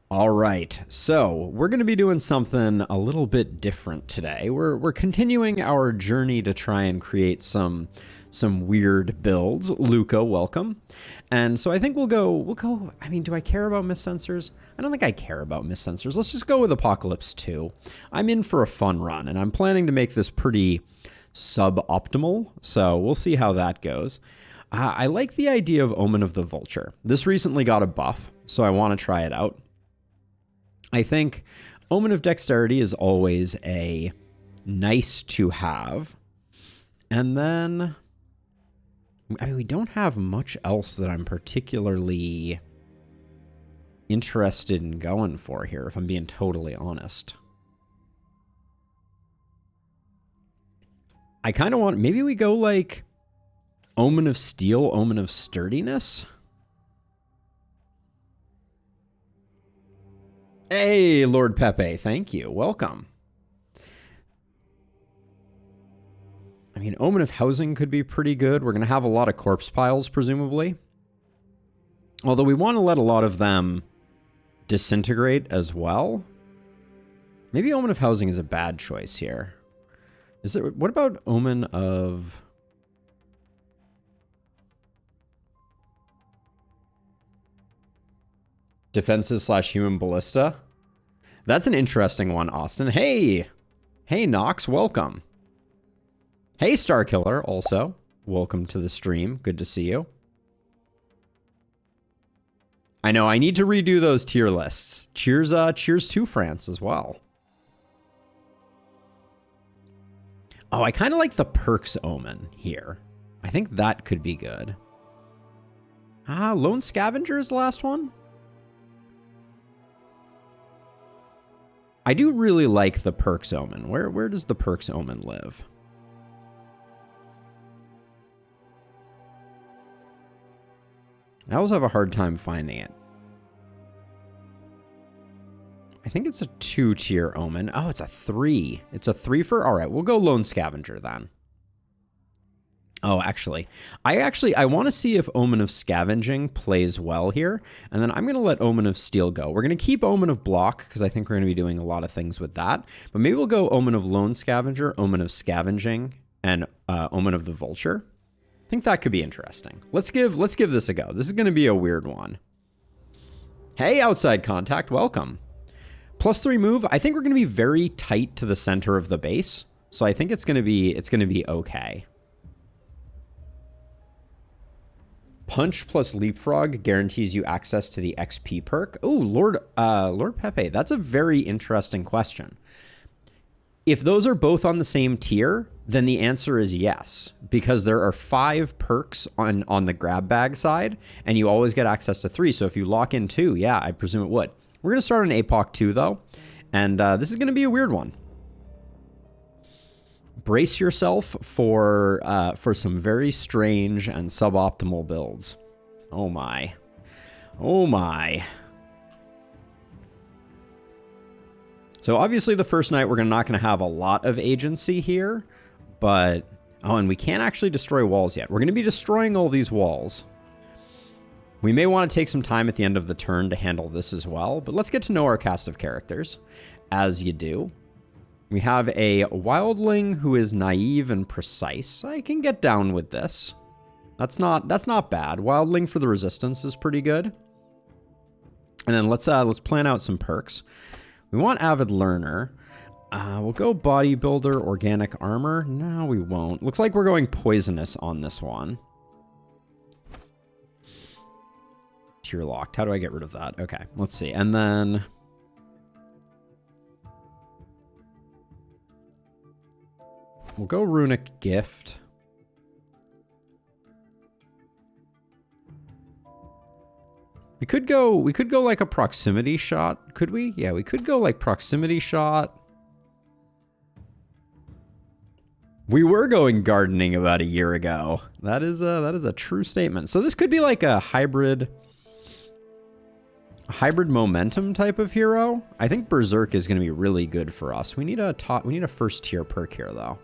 All right, so we're going to be doing something a little bit different today. We're continuing our journey to try and create some weird builds. Luca, welcome. And so I think we'll go. I mean, do I care about mist sensors? I don't think I care about mist sensors. Let's just go with Apocalypse 2. I'm in for a fun run, and I'm planning to make this pretty suboptimal. So we'll see how that goes. I like the idea of Omen of the Vulture. This recently got a buff, so I want to try it out. I think Omen of Dexterity is always a nice to have. And then, I mean, we don't have much else that I'm particularly interested in going for here, if I'm being totally honest. I kind of want, maybe we go like Omen of Steel, Omen of Sturdiness. Hey, Lord Pepe, thank you. Welcome. I mean, Omen of Housing could be pretty good. We're going to have a lot of corpse piles, presumably. Although we want to let a lot of them disintegrate as well. Maybe Omen of Housing is a bad choice here. What about Omen of... Defenses / human ballista? That's an interesting one, Austin. Hey! Hey, Nox, welcome. Hey, Starkiller, also. Welcome to the stream. Good to see you. I know, I need to redo those tier lists. Cheers to France as well. Oh, I kind of like the Perks Omen here. I think that could be good. Lone Scavenger is the last one? I do really like the Perks Omen. Where does the Perks Omen live? I always have a hard time finding it. I think it's a 2-tier Omen. Oh, it's a 3. It's a 3 for... All right, we'll go Lone Scavenger then. Oh, actually, I want to see if Omen of Scavenging plays well here, and then I'm going to let Omen of Steel go. We're going to keep Omen of Block, because I think we're going to be doing a lot of things with that, but maybe we'll go Omen of Lone Scavenger, Omen of Scavenging, and Omen of the Vulture. I think that could be interesting. Let's give this a go. This is going to be a weird one. Hey, Outside Contact, welcome. +3 move. I think we're going to be very tight to the center of the base, so I think it's going to be okay. Punch plus Leapfrog guarantees you access to the XP perk. Oh, Lord Pepe, that's a very interesting question. If those are both on the same tier, then the answer is yes, because there are 5 perks on the grab bag side, and you always get access to 3. So if you lock in 2, yeah, I presume it would. We're going to start on APOC 2, though, and this is going to be a weird one. Brace yourself for some very strange and suboptimal builds. Oh my. Oh my. So obviously the first night we're not going to have a lot of agency here, but... Oh, and we can't actually destroy walls yet. We're going to be destroying all these walls. We may want to take some time at the end of the turn to handle this as well, but let's get to know our cast of characters, as you do. We have a wildling who is naive and precise. I can get down with this. That's not bad. Wildling for the resistance is pretty good. And then let's plan out some perks. We want avid learner. We'll go bodybuilder, organic armor. No, we won't. Looks like we're going poisonous on this one. Tier locked. How do I get rid of that? Okay, let's see. And then... we'll go Runic Gift. We could go like a proximity shot, could we? Yeah, we could go like proximity shot. We were going gardening about a year ago. That is a true statement. So this could be like a hybrid momentum type of hero. I think Berserk is going to be really good for us. We need a first tier perk here though.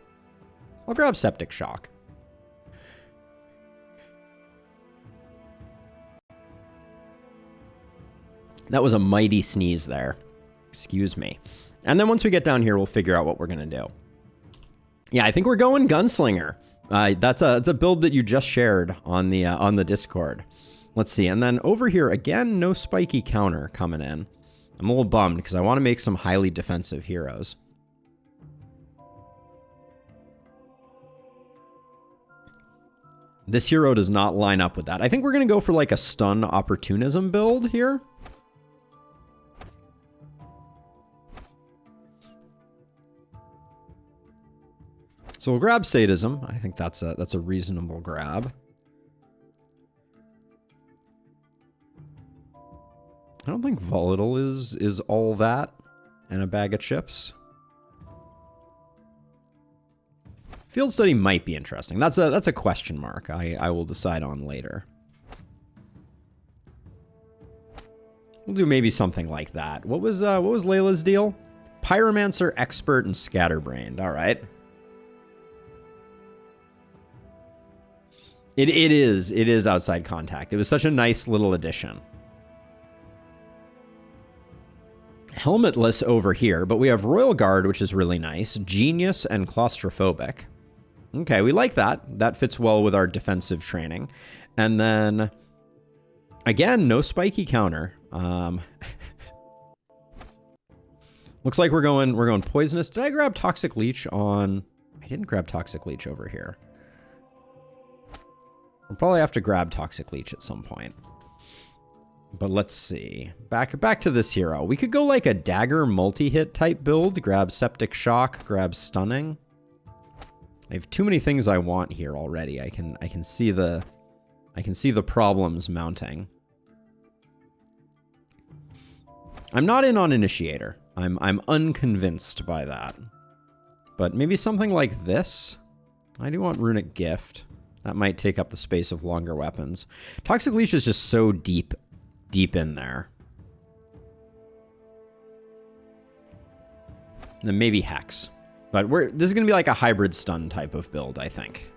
I'll grab Septic Shock. That was a mighty sneeze there. Excuse me. And then once we get down here, we'll figure out what we're going to do. Yeah, I think we're going Gunslinger. That's a build that you just shared on the Discord. Let's see. And then over here, again, no spiky counter coming in. I'm a little bummed because I want to make some highly defensive heroes. This hero does not line up with that. I think we're going to go for like a stun opportunism build here. So we'll grab Sadism. I think that's a reasonable grab. I don't think Volatile is all that and a bag of chips. Field Study might be interesting. That's a question mark. I will decide on later. We'll do maybe something like that. What was Layla's deal? Pyromancer, Expert, and Scatterbrained. All right. It is Outside Contact. It was such a nice little addition. Helmetless over here, but we have Royal Guard, which is really nice. Genius and Claustrophobic. Okay, we like that. That fits well with our defensive training. And then, again, no spiky counter. Looks like we're going Poisonous. Did I grab Toxic Leech on... I didn't grab Toxic Leech over here. We'll probably have to grab Toxic Leech at some point. But let's see. Back to this hero. We could go like a dagger multi-hit type build. Grab Septic Shock, grab Stunning. I have too many things I want here already. I can see the problems mounting. I'm not in on Initiator. I'm unconvinced by that. But maybe something like this. I do want Runic Gift. That might take up the space of longer weapons. Toxic Leech is just so deep in there. And then maybe Hex. But this is going to be like a hybrid stun type of build, I think.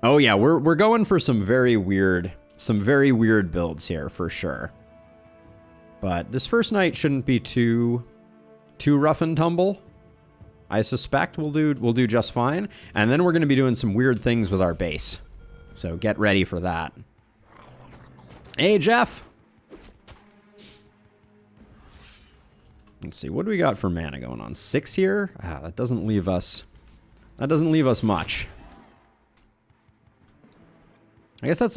Oh yeah, we're going for some very weird builds here for sure. But this first night shouldn't be too rough and tumble. I suspect we'll do just fine. And then we're going to be doing some weird things with our base. So get ready for that. Hey, Jeff. Let's see, what do we got for mana going on? 6 here? That doesn't leave us much. I guess that's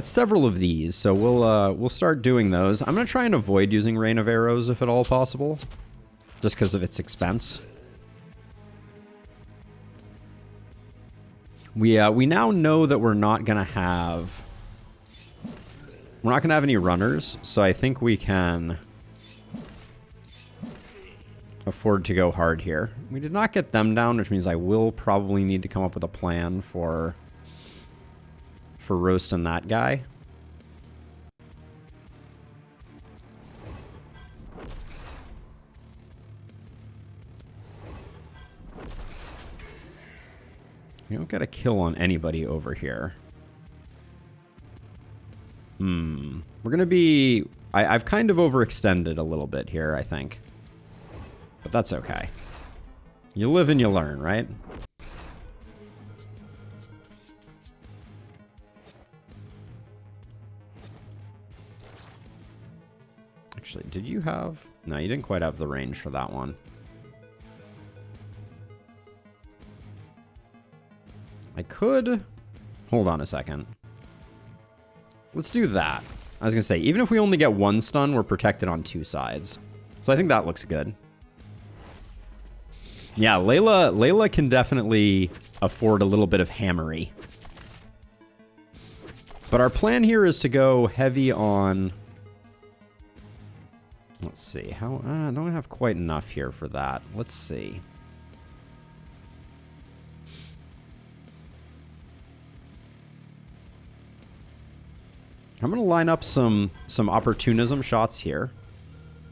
several of these, so we'll start doing those. I'm gonna try and avoid using Rain of Arrows if at all possible, just because of its expense. We now know that we're not gonna have any runners, so I think we can afford to go hard here. We did not get them down, which means I will probably need to come up with a plan for roasting that guy. We don't get a kill on anybody over here. We're going to be... I've kind of overextended a little bit here, I think. But that's okay. You live and you learn, right? Actually, did you have... No, you didn't quite have the range for that one. I could... Hold on a second. Let's do that. I was going to say, even if we only get 1 stun, we're protected on 2 sides. So I think that looks good. Yeah, Layla can definitely afford a little bit of hammery. But our plan here is to go heavy on... Let's see. How... I don't have quite enough here for that. Let's see. I'm going to line up some opportunism shots here.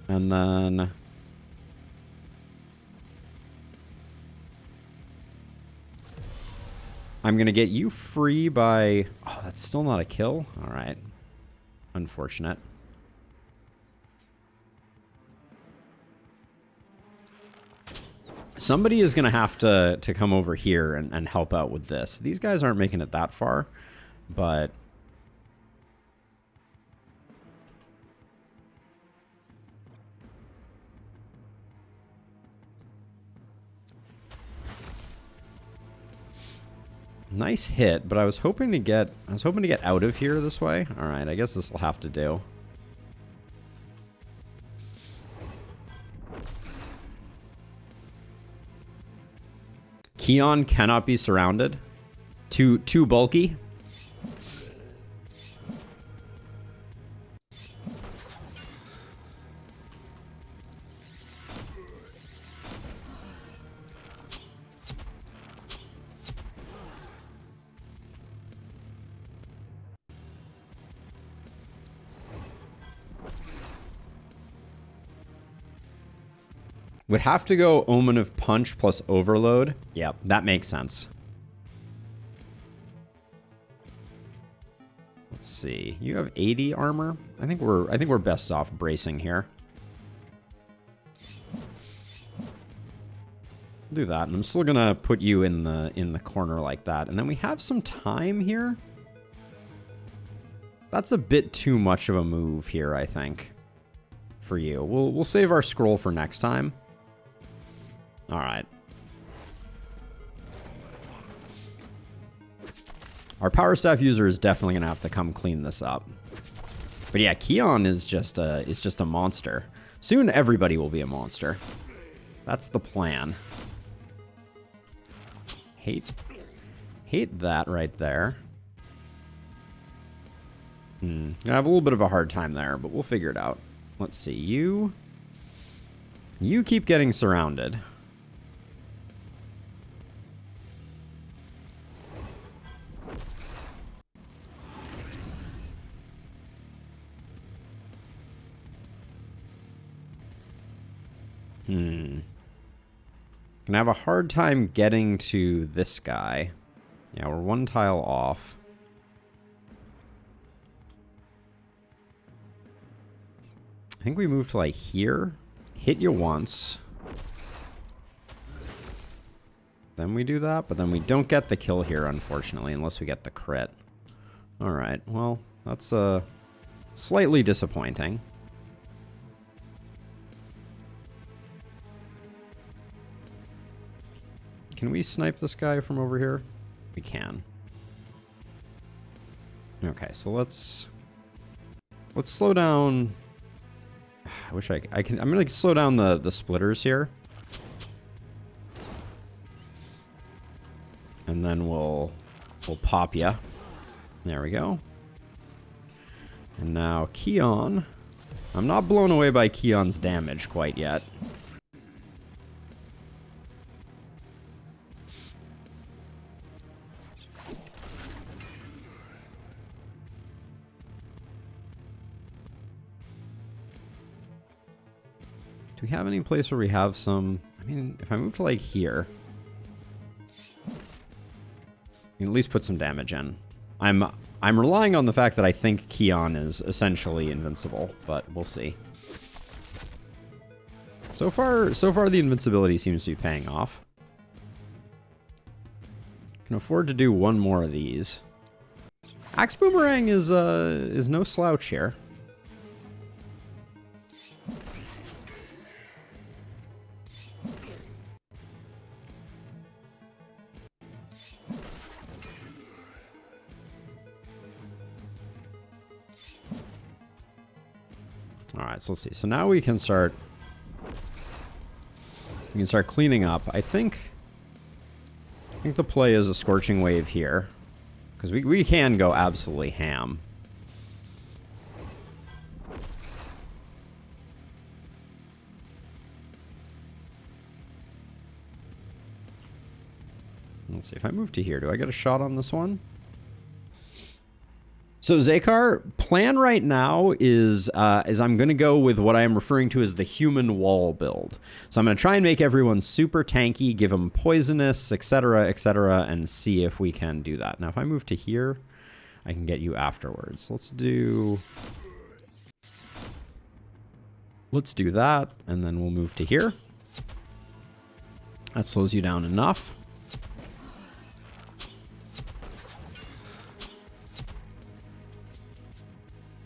And then... I'm going to get you free by... Oh, that's still not a kill? All right. Unfortunate. Somebody is going to have to come over here and help out with this. These guys aren't making it that far, but... Nice hit, but I was hoping to get out of here this way. All right, I guess this will have to do. Keon cannot be surrounded. Too bulky. Would have to go Omen of Punch plus Overload. Yeah, that makes sense. Let's see. You have 80 armor. I think we're best off bracing here. Do that, and I'm still gonna put you in the corner like that, and then we have some time here. That's a bit too much of a move here, I think, for you. We'll save our scroll for next time. All right. Our power staff user is definitely gonna have to come clean this up. But yeah, Keon is just a monster. Soon everybody will be a monster. That's the plan. Hate that right there. I have a little bit of a hard time there, but we'll figure it out. Let's see. You keep getting surrounded. Gonna have a hard time getting to this guy. Yeah, we're one tile off. I think we move to like here. Hit you once. Then we do that, but then we don't get the kill here, unfortunately, unless we get the crit. Alright, well, that's slightly disappointing. Can we snipe this guy from over here? We can. Okay, so let's slow down. I wish I can. I'm gonna slow down the splitters here, and then we'll pop ya. There we go. And now Keon. I'm not blown away by Keon's damage quite yet. Do we have any place where we have some... I mean, if I move to like here, we can at least put some damage in. I'm relying on the fact that I think Keon is essentially invincible, but we'll see. So far the invincibility seems to be paying off. Can afford to do one more of these. Axe Boomerang is no slouch here. Alright, so let's see. So now we can start cleaning up. I think the play is a Scorching Wave here, because we can go absolutely ham. Let's see. If I move to here, do I get a shot on this one? So Zakar, plan right now is I'm going to go with what I am referring to as the human wall build. So I'm going to try and make everyone super tanky, give them poisonous, etc., and see if we can do that. Now, if I move to here, I can get you afterwards. Let's do that, and then we'll move to here. That slows you down enough.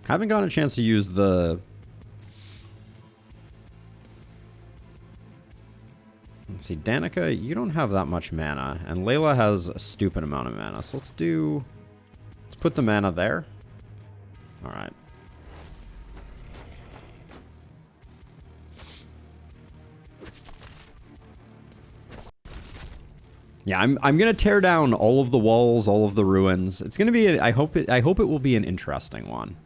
Haven't gotten a chance to use the... Let's see, Danica, you don't have that much mana, and Layla has a stupid amount of mana. So let's put the mana there. All right. Yeah, I'm gonna tear down all of the walls, all of the ruins. It's gonna be. I hope it will be an interesting one.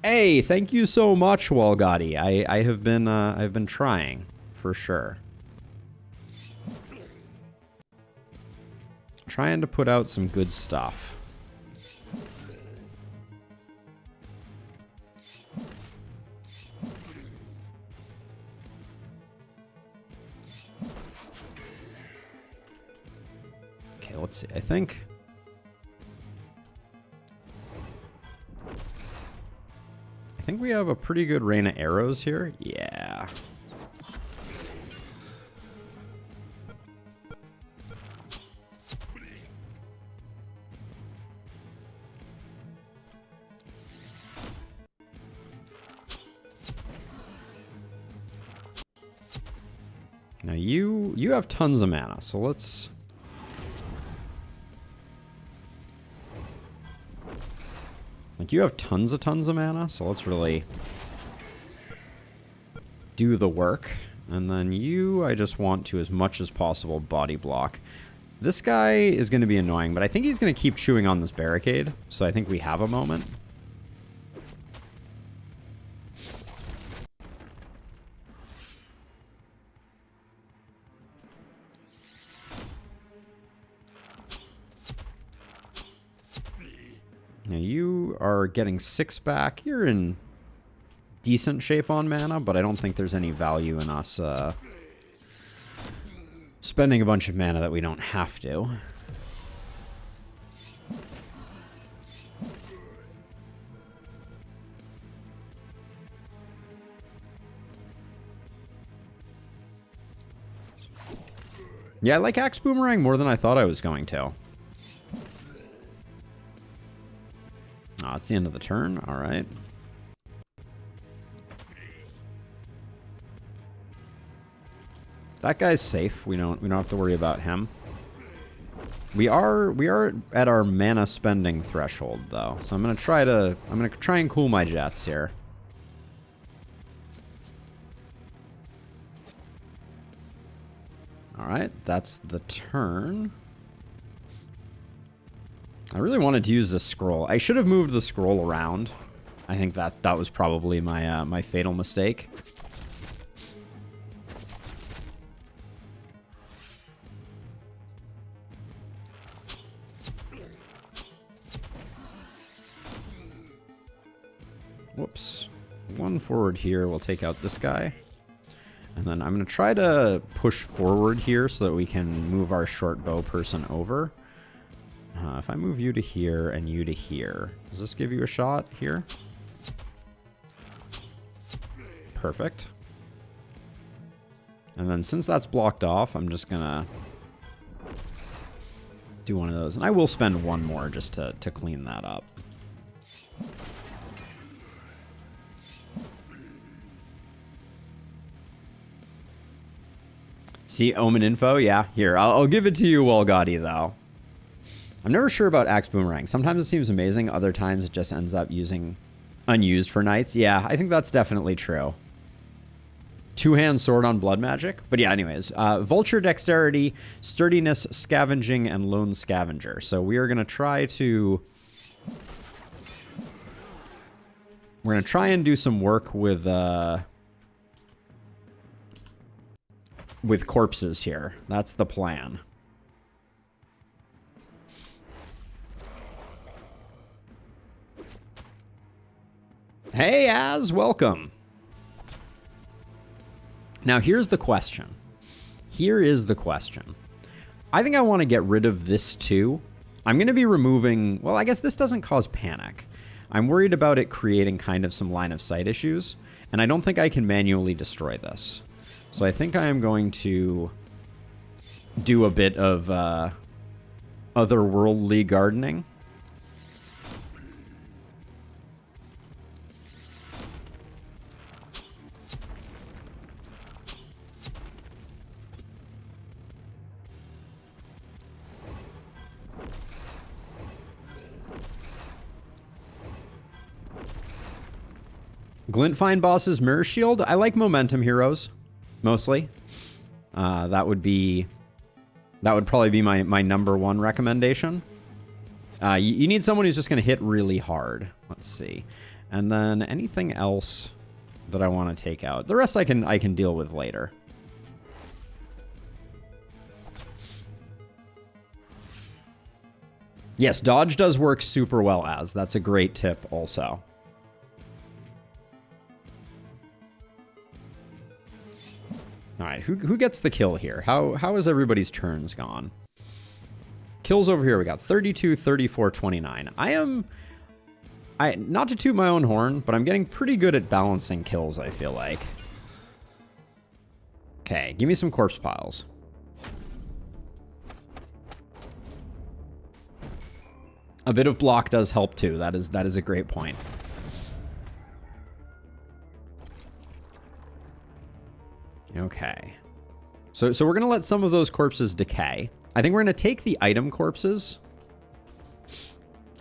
Hey, thank you so much, Walgatti. I've been trying for sure. Trying to put out some good stuff. Okay, let's see. I think we have a pretty good rain of arrows here. Yeah. Now you have tons of mana, so let's... Like, you have tons of mana, so let's really do the work. And then you, I just want to, as much as possible, body block. This guy is going to be annoying, but I think he's going to keep chewing on this barricade, so I think we have a moment. Now you are getting 6 back. You're in decent shape on mana, but I don't think there's any value in us spending a bunch of mana that we don't have to. Yeah, I like Axe Boomerang more than I thought I was going to. Oh, it's the end of the turn. All right. That guy's safe. We don't have to worry about him. We are at our mana spending threshold though. So I'm going to try and cool my jets here. All right, that's the turn. I really wanted to use this scroll. I should have moved the scroll around. I think that was probably my my fatal mistake. Whoops. One forward here. We'll take out this guy. And then I'm going to try to push forward here so that we can move our short bow person over. If I move you to here and you to here, does this give you a shot here? Perfect. And then since that's blocked off, I'm just going to do one of those. And I will spend one more just to clean that up. See, Omen info? Yeah, here. I'll give it to you, Walgatti, though. I'm never sure about Axe Boomerang. Sometimes it seems amazing. Other times it just ends up unused for knights. Yeah, I think that's definitely true. Two-hand sword on blood magic. But yeah, anyways. Vulture Dexterity, Sturdiness, Scavenging, and Lone Scavenger. So we are going to try to... We're going to try and do some work with corpses here. That's the plan. Hey, Az, welcome. Now, here's the question. Here is the question. I think I want to get rid of this too. I'm going to be removing... Well, I guess this doesn't cause panic. I'm worried about it creating kind of some line of sight issues, and I don't think I can manually destroy this. So I think I am going to do a bit of otherworldly gardening. Glintfine Boss's Mirror Shield. I like Momentum Heroes, mostly. That would probably be my number one recommendation. You need someone who's just going to hit really hard. Let's see. And then anything else that I want to take out. The rest I can deal with later. Yes, dodge does work super well, as. That's a great tip also. All right, who gets the kill here? How is everybody's turns gone? Kills over here, we got 32, 34, 29. Not to toot my own horn, but I'm getting pretty good at balancing kills, I feel like. Okay, give me some corpse piles. A bit of block does help too. That is a great point. Okay. So we're going to let some of those corpses decay. I think we're going to take the item corpses.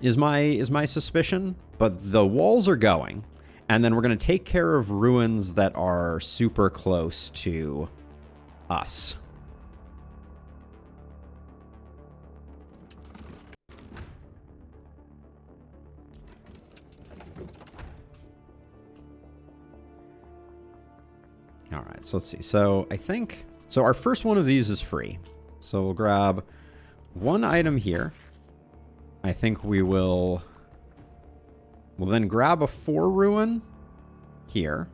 Is my suspicion, but the walls are going. And then we're going to take care of ruins that are super close to us. All right, so let's see. So I think... So our first one of these is free. So we'll grab one item here. I think we'll then grab a 4 ruin here.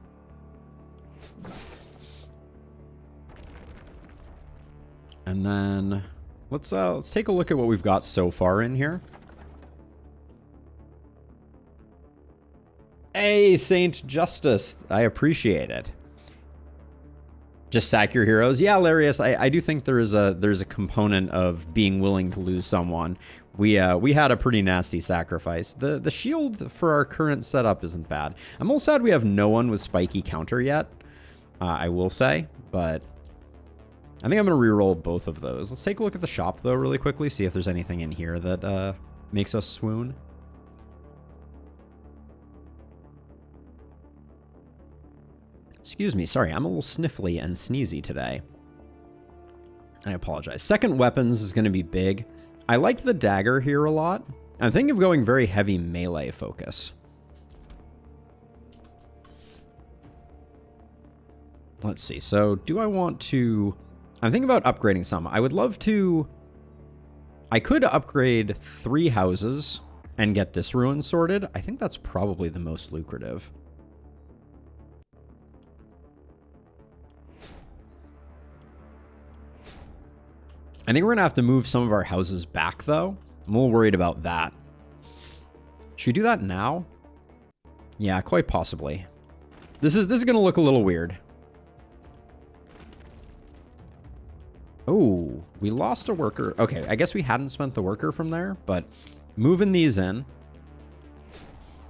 And then let's take a look at what we've got so far in here. Hey, Saint Justice. I appreciate it. Just sack your heroes. Yeah, Larius, I do think there's a component of being willing to lose someone. We had a pretty nasty sacrifice. The shield for our current setup isn't bad. I'm a little sad we have no one with spiky counter yet, I will say, but I think I'm going to reroll both of those. Let's take a look at the shop, though, really quickly, see if there's anything in here that makes us swoon. Excuse me, sorry, I'm a little sniffly and sneezy today. I apologize. Second weapons is going to be big. I like the dagger here a lot. I'm thinking of going very heavy melee focus. Let's see, so do I want to... I'm thinking about upgrading some. I would love to... I could upgrade 3 houses and get this ruin sorted. I think that's probably the most lucrative. I think we're going to have to move some of our houses back, though. I'm a little worried about that. Should we do that now? Yeah, quite possibly. This is going to look a little weird. Oh, we lost a worker. Okay, I guess we hadn't spent the worker from there, but moving these in.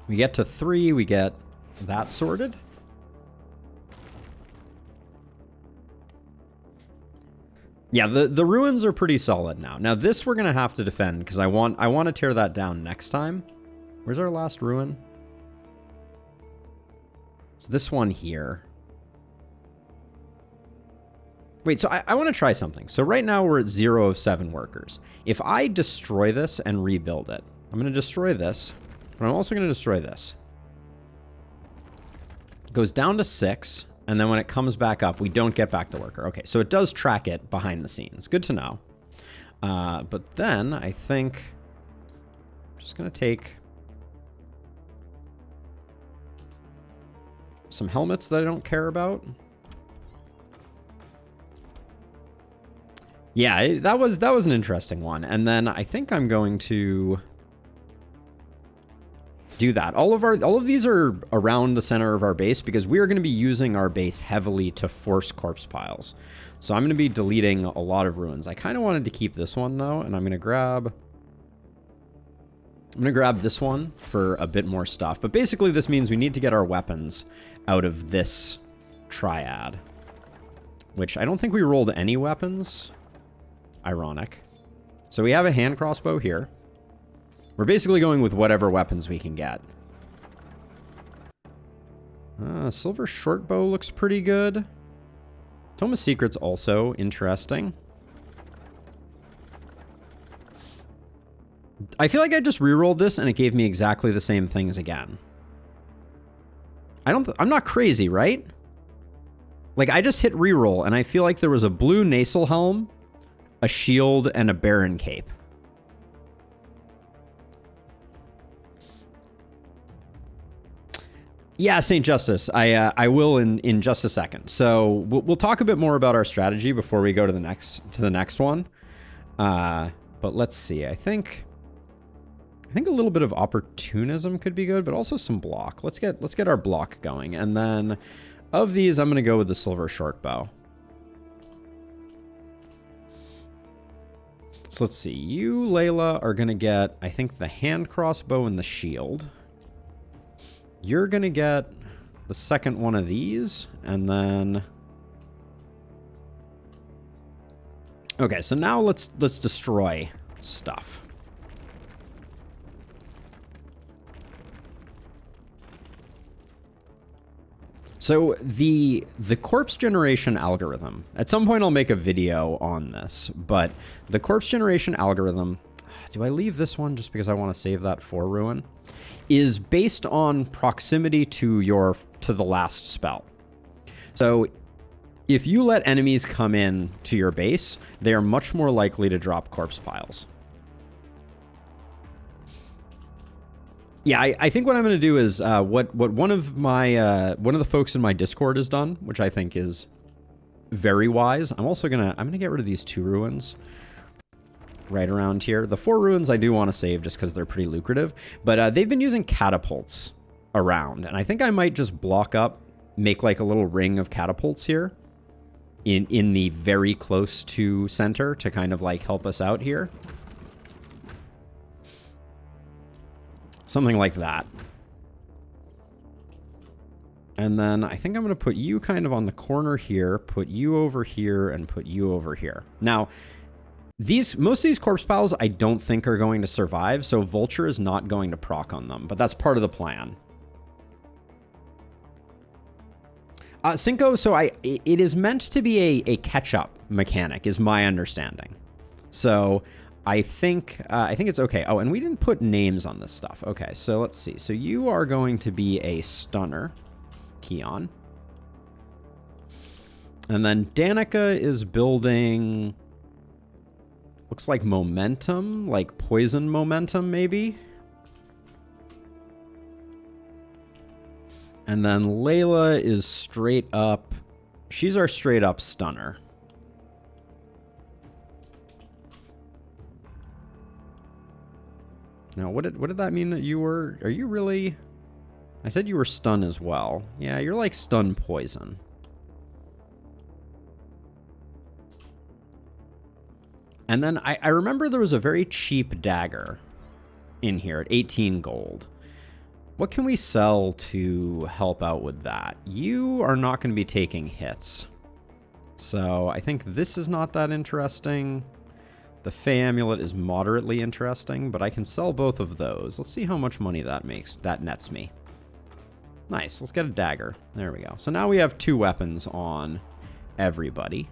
We get to 3, we get that sorted. Yeah, the ruins are pretty solid now. Now this we're gonna have to defend because I want to tear that down next time. Where's our last ruin? It's this one here. Wait, so I want to try something. So right now we're at 0 of 7 workers. If I destroy this and rebuild it, I'm gonna destroy this, but I'm also gonna destroy this. It goes down to 6. And then when it comes back up, we don't get back the worker. Okay, so it does track it behind the scenes. Good to know. But then I think I'm just going to take some helmets that I don't care about. Yeah, that was an interesting one. And then I think I'm going to do that. All of these are around the center of our base because we are going to be using our base heavily to force corpse piles. So I'm going to be deleting a lot of ruins. I kind of wanted to keep this one though, and I'm going to grab this one for a bit more stuff. But basically this means we need to get our weapons out of this triad, which I don't think we rolled any weapons. Ironic. So we have a hand crossbow here. We're basically going with whatever weapons we can get. Silver short bow looks pretty good. Tome of Secrets also interesting. I feel like I just rerolled this and it gave me exactly the same things again. I'm not crazy, right? Like I just hit reroll and I feel like there was a blue nasal helm, a shield, and a Baron cape. Yeah, Saint Justice. I will in just a second. So we'll talk a bit more about our strategy before we go to the next one. But let's see. I think a little bit of opportunism could be good, but also some block. Let's get our block going, and then of these, I'm gonna go with the silver short bow. So let's see. You, Layla, are gonna get, I think, the hand crossbow and the shield. You're gonna get the second one of these, and then... Okay, so now let's destroy stuff. So the corpse generation algorithm, at some point I'll make a video on this, but the corpse generation algorithm, do I leave this one just because I want to save that for ruin, is based on proximity to the last spell. So if you let enemies come in to your base, they are much more likely to drop corpse piles. Yeah, I think what I'm going to do is what one of the folks in my Discord has done, which I think is very wise. I'm gonna get rid of these 2 ruins right around here. The 4 ruins I do want to save just because they're pretty lucrative, but they've been using catapults around, and I think I might just block up, make like a little ring of catapults here in the very close to center to kind of like help us out here. Something like that. And then I think I'm going to put you kind of on the corner here, put you over here, and put you over here. Now, most of these corpse piles I don't think are going to survive, so Vulture is not going to proc on them, but that's part of the plan. Cinco, so it is meant to be a catch-up mechanic, is my understanding. So I think it's okay. Oh, and we didn't put names on this stuff. Okay, so let's see. So you are going to be a stunner, Keon. And then Danica is building, looks like momentum, like poison momentum maybe. And then Layla is straight up, she's our straight up stunner. Now, what did that mean that you were... Are you really... I said you were stun as well. Yeah, you're like stun poison. And then I remember there was a very cheap dagger in here at 18 gold. What can we sell to help out with that? You are not going to be taking hits. So I think this is not that interesting. The Fey Amulet is moderately interesting, but I can sell both of those. Let's see how much money that nets me. Nice, let's get a dagger. There we go. So now we have 2 weapons on everybody.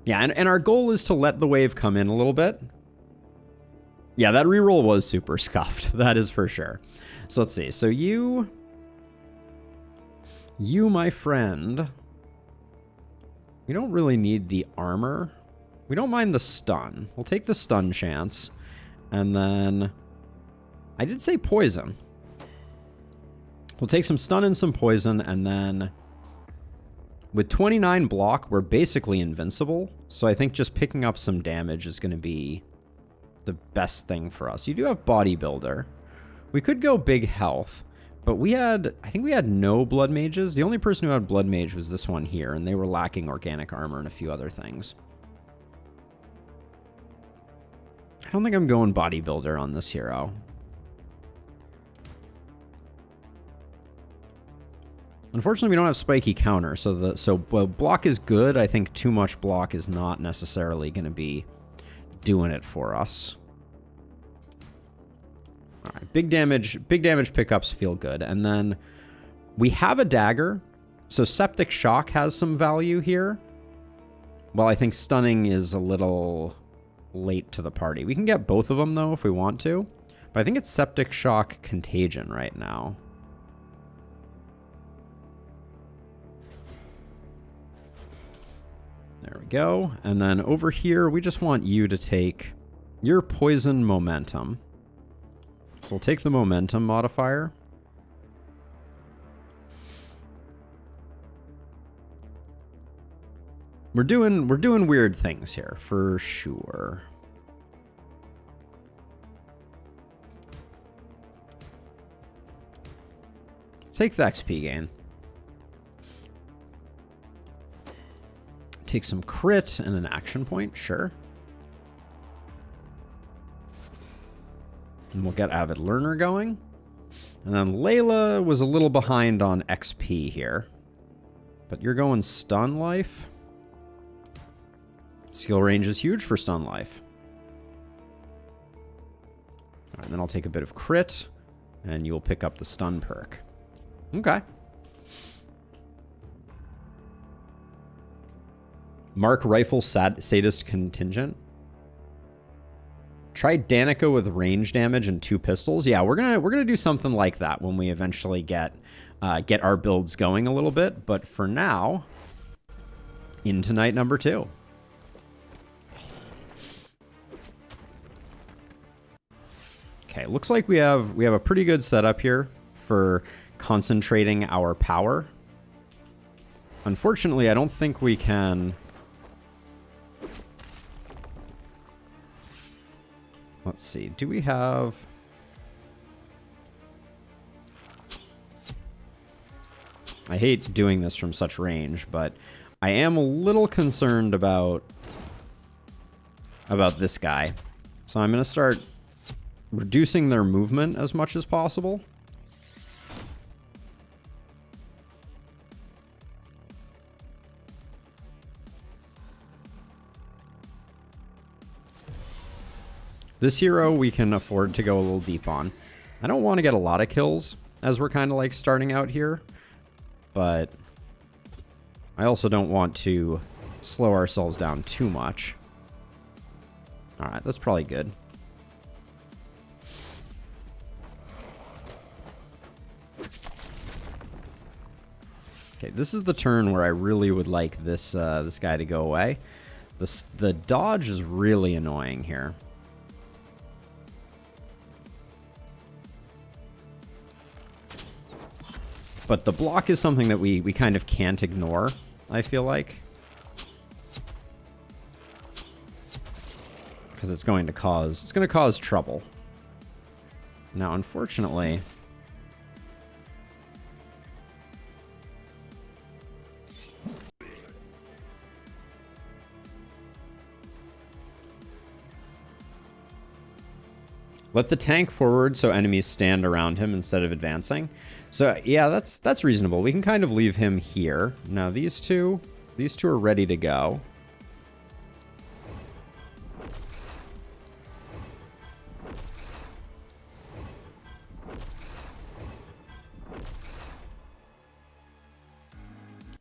Yeah, and our goal is to let the wave come in a little bit. Yeah, that reroll was super scuffed. That is for sure. So let's see. So you, my friend... We don't really need the armor. We don't mind the stun. We'll take the stun chance. And then... I did say poison. We'll take some stun and some poison, and then with 29 block, we're basically invincible. So I think just picking up some damage is going to be the best thing for us. You do have bodybuilder. We could go big health, but I think we had no blood mages. The only person who had blood mage was this one here, and they were lacking organic armor and a few other things. I don't think I'm going bodybuilder on this hero. Unfortunately, we don't have spiky counter, so while block is good, I think too much block is not necessarily going to be doing it for us. All right, big damage pickups feel good. And then we have a dagger, so septic shock has some value here. Well, I think stunning is a little late to the party. We can get both of them, though, if we want to. But I think it's septic shock contagion right now. There we go. And then over here, we just want you to take your poison momentum. So we'll take the momentum modifier. We're doing weird things here, for sure. Take the XP gain. Take some crit and an action point, sure. And we'll get Avid Learner going. And then Layla was a little behind on XP here. But you're going stun life. Skill range is huge for stun life. All right, then I'll take a bit of crit, and you'll pick up the stun perk. Okay. Mark Rifle Sadist Contingent. Try Danica with range damage and 2 pistols. Yeah, we're gonna do something like that when we eventually get our builds going a little bit. But for now, into night number 2. Okay, looks like we have a pretty good setup here for concentrating our power. Unfortunately, I don't think we can. Let's see, do we have... I hate doing this from such range, but I am a little concerned about this guy. So I'm going to start reducing their movement as much as possible. This hero we can afford to go a little deep on. I don't want to get a lot of kills as we're kind of like starting out here, but I also don't want to slow ourselves down too much. All right, that's probably good. Okay, this is the turn where I really would like this this guy to go away. The dodge is really annoying here. But the block is something that we kind of can't ignore, I feel like. Because it's going to cause trouble. Now, unfortunately, let the tank forward so enemies stand around him instead of advancing. So yeah, that's reasonable. We can kind of leave him here. Now these two are ready to go.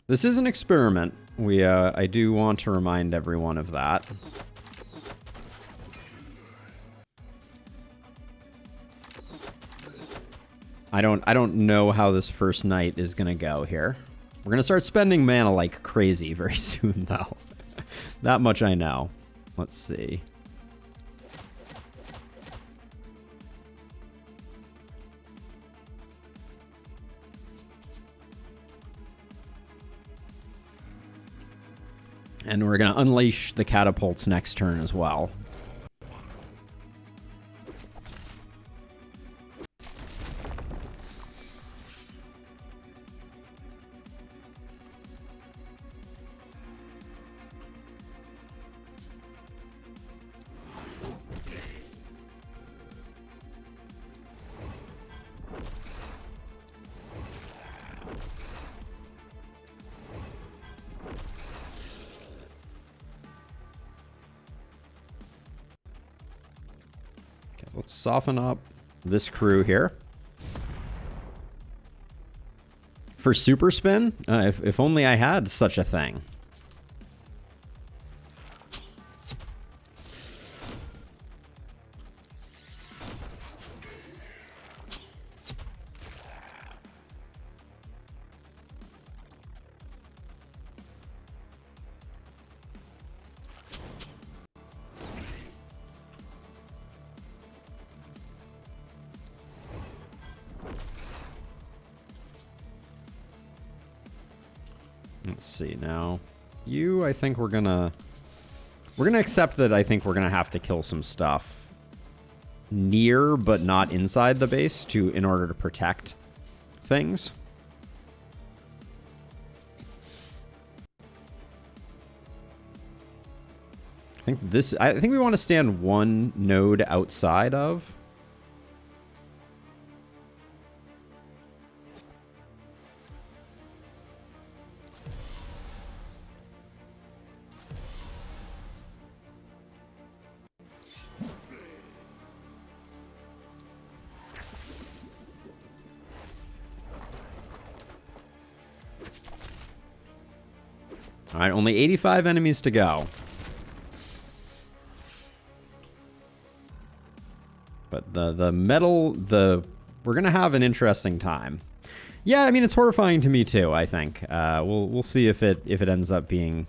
This is an experiment. I do want to remind everyone of that. I don't know how this first night is gonna go here. We're gonna start spending mana like crazy very soon, though. That much I know. Let's see. And we're going to unleash the catapults next turn as well. Let's soften up this crew here. For super spin, if only I had such a thing. Let's see now. You, I think we're gonna accept that I think we're gonna have to kill some stuff near but not inside the base in order to protect things. I think we want to stand one node outside of. All right, only 85 enemies to go. But the metal, we're gonna have an interesting time. Yeah, I mean it's horrifying to me too. I think we'll see if it ends up being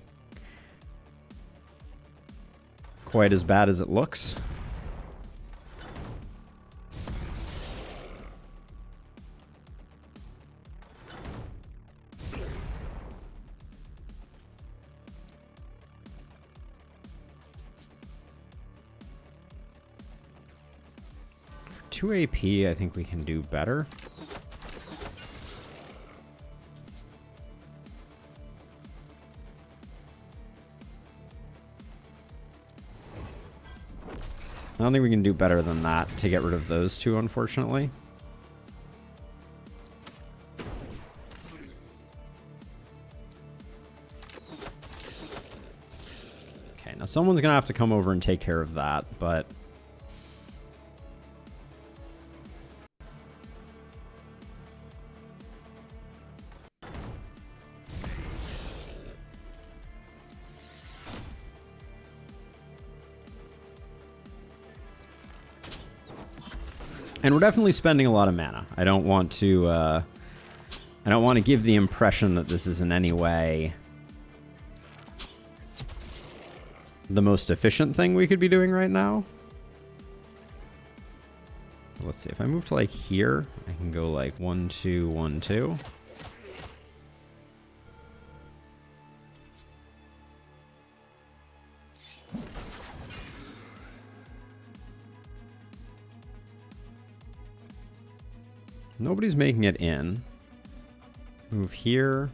quite as bad as it looks. For 2 AP, I think we can do better. I don't think we can do better than that to get rid of those two, unfortunately. Okay, now someone's going to have to come over and take care of that, but... And we're definitely spending a lot of mana. I don't want to give the impression that this is in any way the most efficient thing we could be doing right now. Let's see, if I move to like here, I can go like 1, 2, 1, 2. Nobody's making it in. Move here.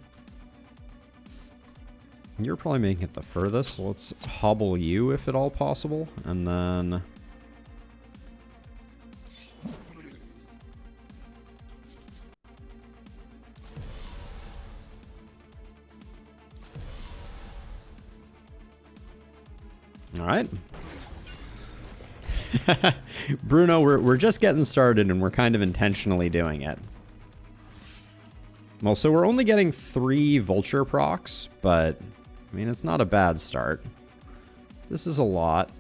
You're probably making it the furthest, so let's hobble you if at all possible, and then... All right. Bruno, we're just getting started, and we're kind of intentionally doing it. Well, so we're only getting 3 vulture procs, but I mean, it's not a bad start. This is a lot.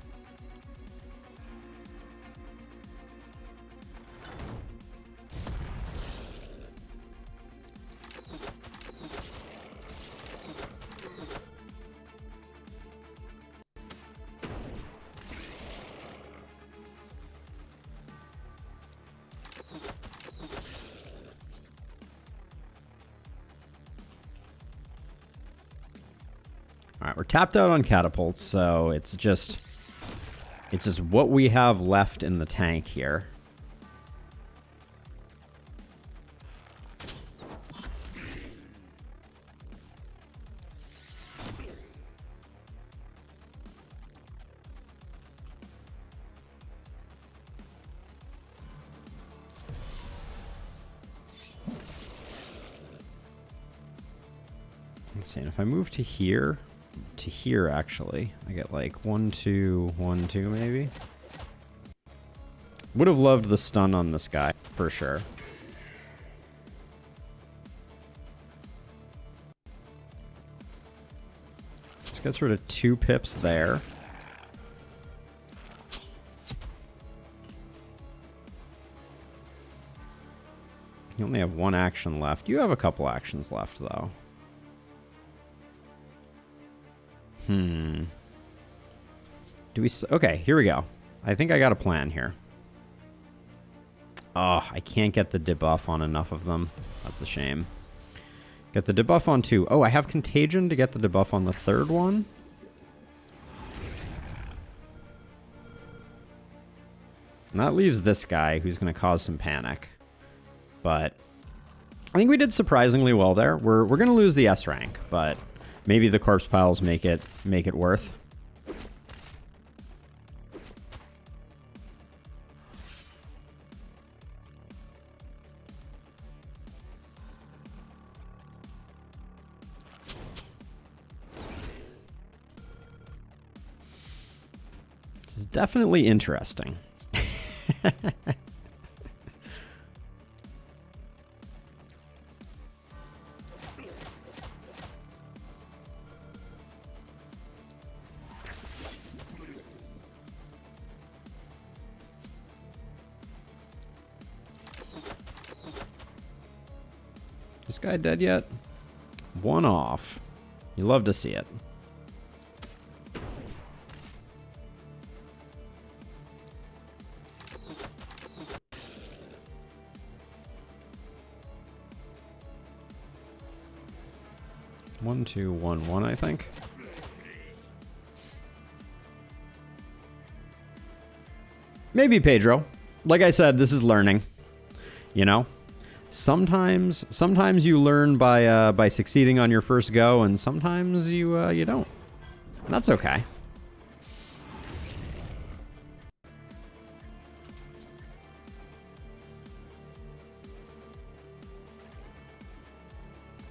All right, we're tapped out on catapults, so it's just what we have left in the tank here. Let's see, and if I move to here actually, I get like 1, 2, 1, 2 maybe. Would have loved the stun on this guy, for sure. This gets rid of 2 pips there. You only have 1 action left. You have a couple actions left, though. Do we... Okay, here we go. I think I got a plan here. Oh, I can't get the debuff on enough of them. That's a shame. Get the debuff on 2. Oh, I have Contagion to get the debuff on the 3rd one. And that leaves this guy who's going to cause some panic. But I think we did surprisingly well there. We're going to lose the S rank, but maybe the corpse piles make it worth. This is definitely interesting. This guy dead yet? 1 off. You love to see it. One, 2, 1, 1, I think. Maybe Pedro. Like I said, this is learning. You know? Sometimes you learn by succeeding on your first go, and sometimes you don't. And that's okay.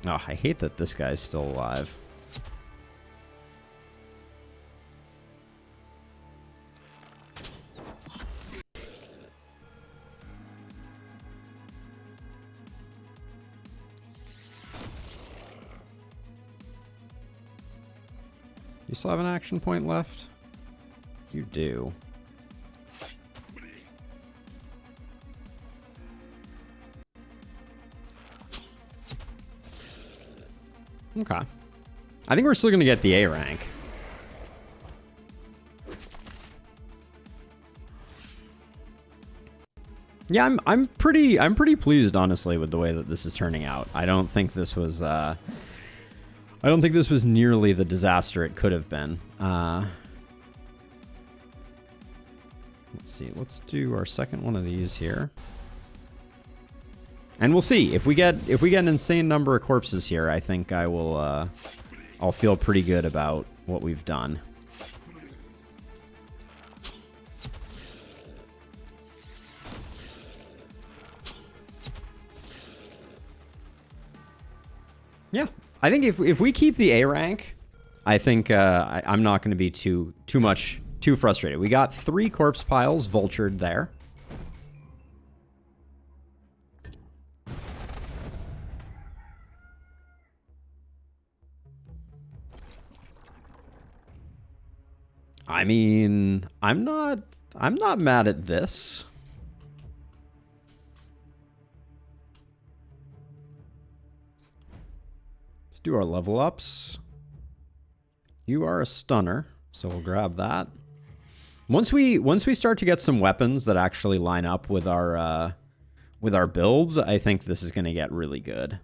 Oh, I hate that this guy's still alive. You still have an action point left? You do. Okay. I think we're still going to get the A rank. Yeah, I'm pretty pleased, honestly, with the way that this is turning out. I don't think this was nearly the disaster it could have been. Let's see. Let's do our second one of these here. And we'll see if we get an insane number of corpses here. I think I'll feel pretty good about what we've done. Yeah, I think if we keep the A rank, I think I'm not going to be too frustrated. We got 3 corpse piles vultured there. I mean, I'm not mad at this. Let's do our level ups. You are a stunner, so we'll grab that. Once we start to get some weapons that actually line up with our builds, I think this is going to get really good.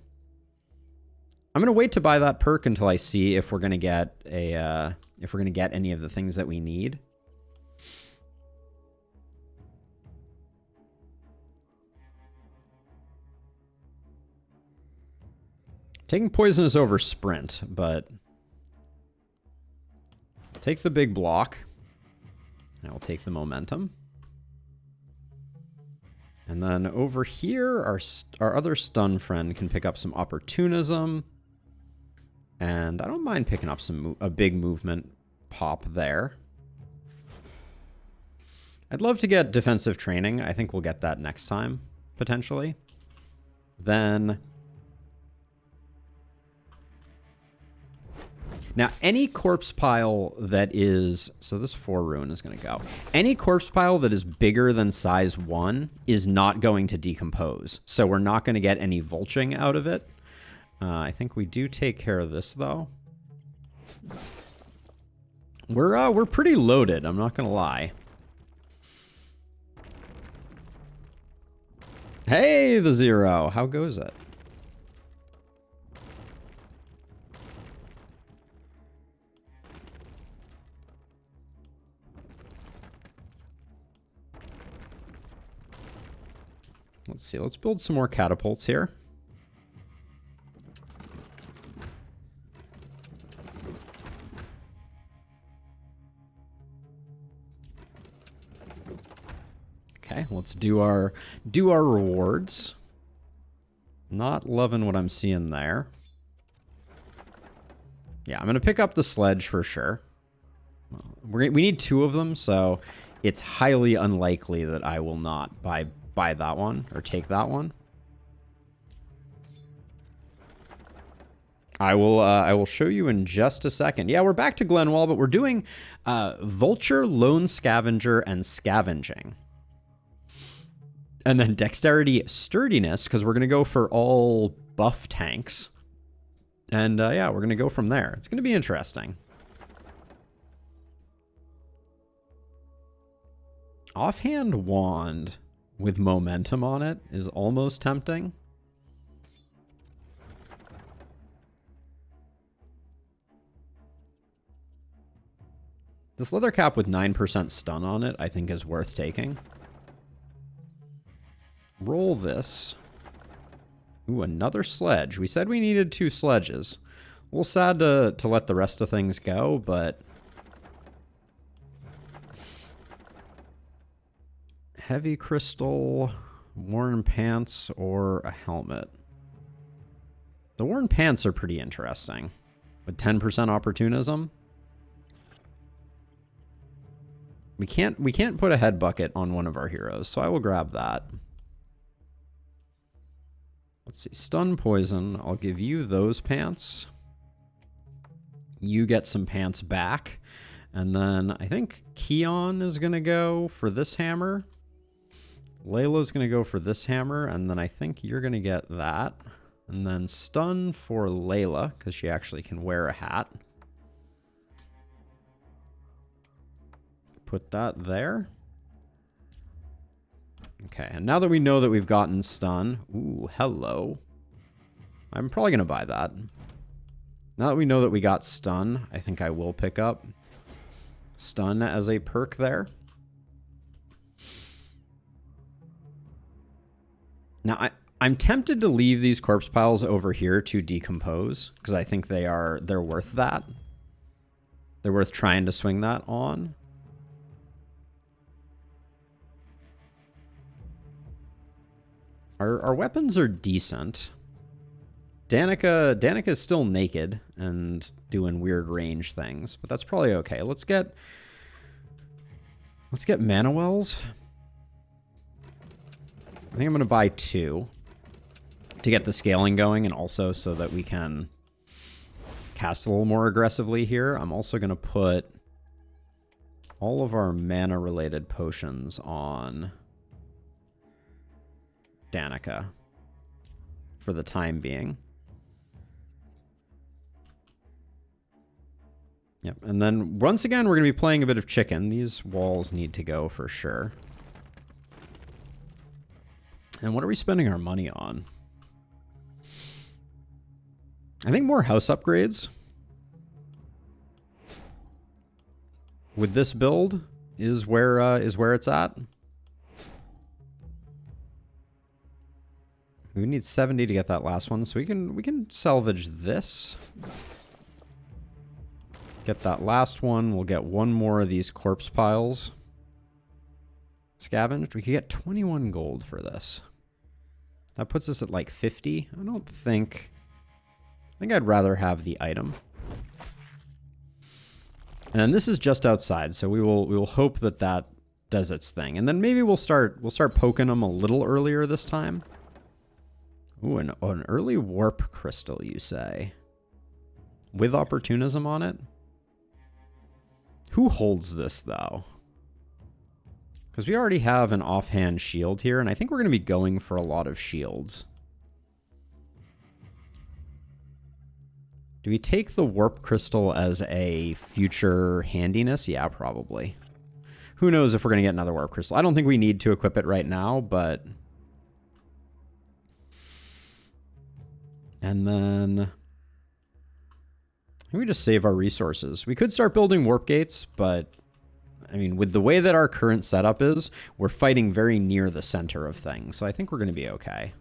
I'm gonna wait to buy that perk until I see if we're gonna get a if we're gonna get any of the things that we need. Taking poison is over sprint, but take the big block. I will take the momentum. And then over here, our other stun friend can pick up some opportunism. And I don't mind picking up a big movement pop there. I'd love to get defensive training. I think we'll get that next time, potentially. Then... Now, any corpse pile that is... So this 4 rune is going to go. Any corpse pile that is bigger than size 1 is not going to decompose. So we're not going to get any vulching out of it. I think we do take care of this, though. We're pretty loaded, I'm not going to lie. Hey, the 0. How goes it? Let's see, let's build some more catapults here. Okay, let's do our rewards. Not loving what I'm seeing there. Yeah, I'm gonna pick up the sledge for sure. We need 2 of them, so it's highly unlikely that I will not buy that one or take that one. I will show you in just a second. Yeah, we're back to Glenwald, but we're doing Vulture, Lone Scavenger, and Scavenging. And then Dexterity, Sturdiness, because we're going to go for all buff tanks. And yeah, we're going to go from there. It's going to be interesting. Offhand Wand with momentum on it is almost tempting. This leather cap with 9% stun on it, I think is worth taking. Roll this. Ooh, another sledge. We said we needed 2 sledges. A little sad to let the rest of things go, but... Heavy crystal, worn pants, or a helmet. The worn pants are pretty interesting. With 10% opportunism. We can't put a head bucket on one of our heroes, so I will grab that. Let's see, stun poison. I'll give you those pants. You get some pants back. And then I think Keon is going to go for this hammer. Layla's going to go for this hammer, and then I think you're going to get that. And then stun for Layla, because she actually can wear a hat. Put that there. Okay, and now that we know that we've gotten stun... Ooh, hello. I'm probably going to buy that. Now that we know that we got stun, I think I will pick up stun as a perk there. Now, I'm tempted to leave these corpse piles over here to decompose, because I think they're worth that. They're worth trying to swing that on. Our weapons are decent. Danica is still naked and doing weird range things, but that's probably okay. Let's get mana wells. I think I'm going to buy 2 to get the scaling going, and also so that we can cast a little more aggressively here. I'm also going to put all of our mana-related potions on Danica for the time being. Yep, and then once again, we're going to be playing a bit of chicken. These walls need to go for sure. And what are we spending our money on? I think more house upgrades with this build is where it's at. We need 70 to get that last one, so we can salvage this. Get that last one. We'll get one more of these corpse piles scavenged. We could get 21 gold for this. That puts us at like 50. I think I'd rather have the item. And then this is just outside, so we will hope that that does its thing. And then maybe we'll start poking them a little earlier this time. Ooh, an early warp crystal, you say? With opportunism on it? Who holds this, though? Because we already have an offhand shield here, and I think we're going to be going for a lot of shields. Do we take the warp crystal as a future handiness? Yeah, probably. Who knows if we're going to get another warp crystal. I don't think we need to equip it right now, but... And then... we just save our resources. We could start building warp gates, but... I mean, with the way that our current setup is, we're fighting very near the center of things, so I think we're going to be okay.